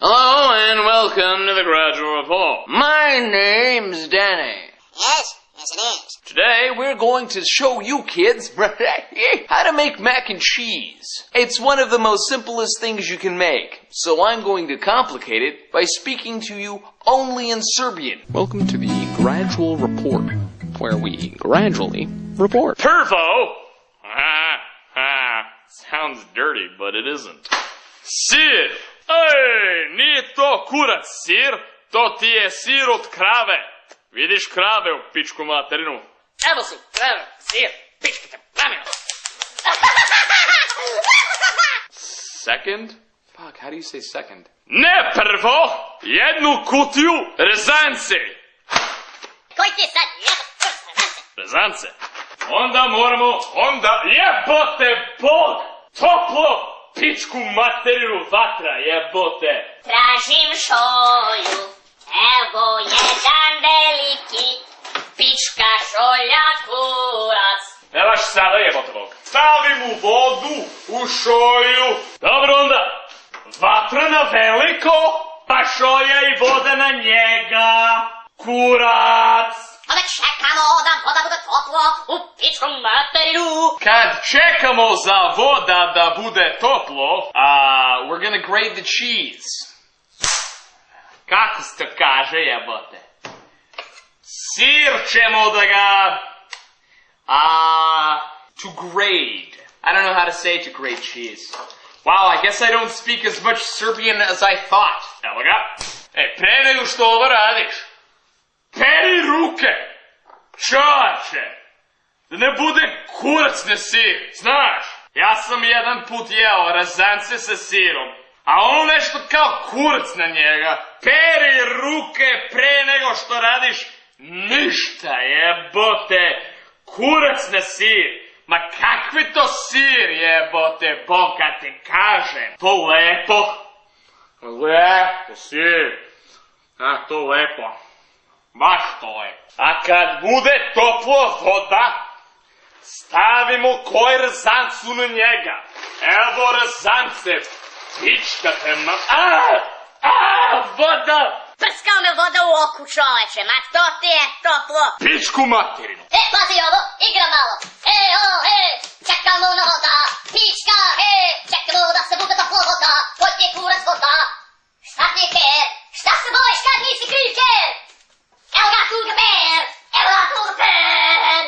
Hello and welcome to the Gradual Report. My name's Danny. Yes, it is. Today we're going to show you kids how to make mac and cheese. It's one of the most simplest things you can make, so I'm going to complicate it by speaking to you only in Serbian. Welcome to the Gradual Report, where we gradually report. Pervo! Sounds dirty, but it isn't. Sir! Ej, nije to kurac sir, to ti je sir od krave. Vidiš krave u pičku materinu? Evo su, krave, sir, pička te plamenu. Second? Fuck, how do you say second? Ne prvo, jednu kutiju rezance. Koji ti je sad jedan prst rezance? Rezance. Onda jebote Bog, toplo, pičku materinu vatra, jebote. Tražim šolju, evo jedan veliki, pička šolja kurac. Ne baš sada jebote Bog. Stavim u vodu, u šolju. Dobro onda, vatra na veliko, pa šolja i voda na njega. Kurac. Onda čekamo da voda bude toplo u pičku materinu. Kad čekamo za voda da bude toplo, we're gonna grate the cheese. Kako se to kaže, jebote? Sir ćemo da ga... to grate. I don't know how to say to grate cheese. Wow, I guess I don't speak as much Serbian as I thought. Evo ga. Pre nego što ovo radiš, peri ruke, čovače, da ne bude kurac na sir, znaš? Ja sam jedan put jeo rezance sa sirom, a ono nešto kao kurac na njega. Peri ruke pre nego što radiš ništa, jebote, kurac na sir. Ma kakvi to sir, jebote, Boga te kažem. To lepo sir, to lepo. Baš to je. A kad bude toplo voda, stavimo koji rezancu na njega. Evo rezance. Pička te voda. Prskao me voda u oku, čoveče, ma to ti je toplo. Pičku materinu. Pazi ovo, igra malo. Čekamo na voda, pička, čekamo da se bude toplo voda. Tvoj ti je kurac voda. Šta ti je ker? Šta se bojiš kad nisi kriv ker? Evo ga tu ga per! Evo ga tu ga per!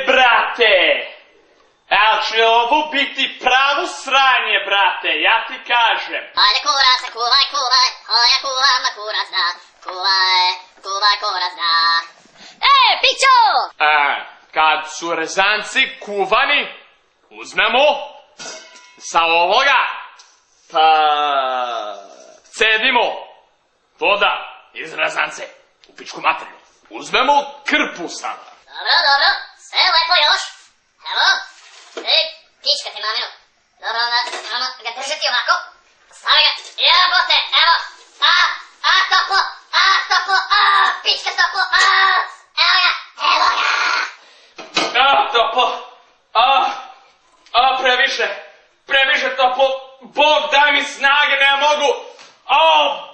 Brate! Ali će ovo biti pravo sranje, brate, ja ti kažem. Ajde kurac, kuvaj, ja kuvam na kurac da. Kuvaj kurac da. Pićo! Kad su rezanci kuvani, uzmemo sa ovoga, pa cedimo voda iz rezance u pičku materinu. Uzmemo krpu sada. Dobro, sve lepo još. Evo, pička ti maminu. Dobro, onda moramo ga držati ovako. Stavi ga, jebote, evo. Toplo, pička toplo, evo ga. Toplo, previše toplo. Bog daj mi snage, ne mogu.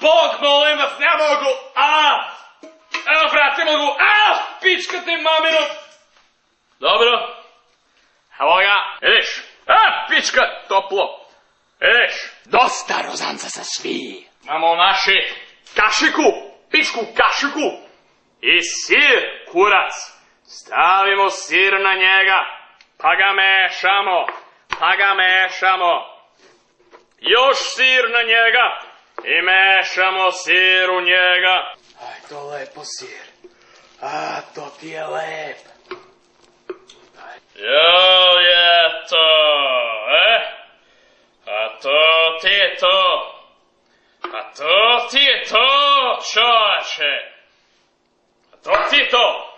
Bog molim vas, ne mogu. Evo, brate, mogu. Pička te maminu. Dobro. Evo ga, vidiš. Pička, toplo. Vidiš. Dosta rozanca sa svi. Imamo naši kašiku, pičku kašiku. I sir, kurac. Stavimo sir na njega. Pa ga mešamo. Još sir na njega. I mešamo sir u njega. Aj, to lepo sir. To ti je lep. Jel je to, A to ti je to, čovače. To ti je to.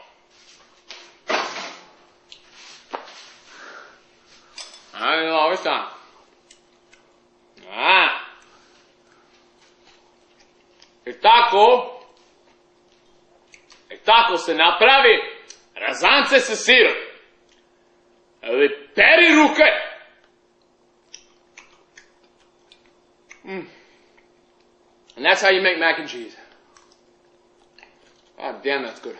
Ajde, ovo šta? I tako se napravi rezance sa sirom. Ali peri ruke. And that's how you make mac and cheese. God damn, that's good.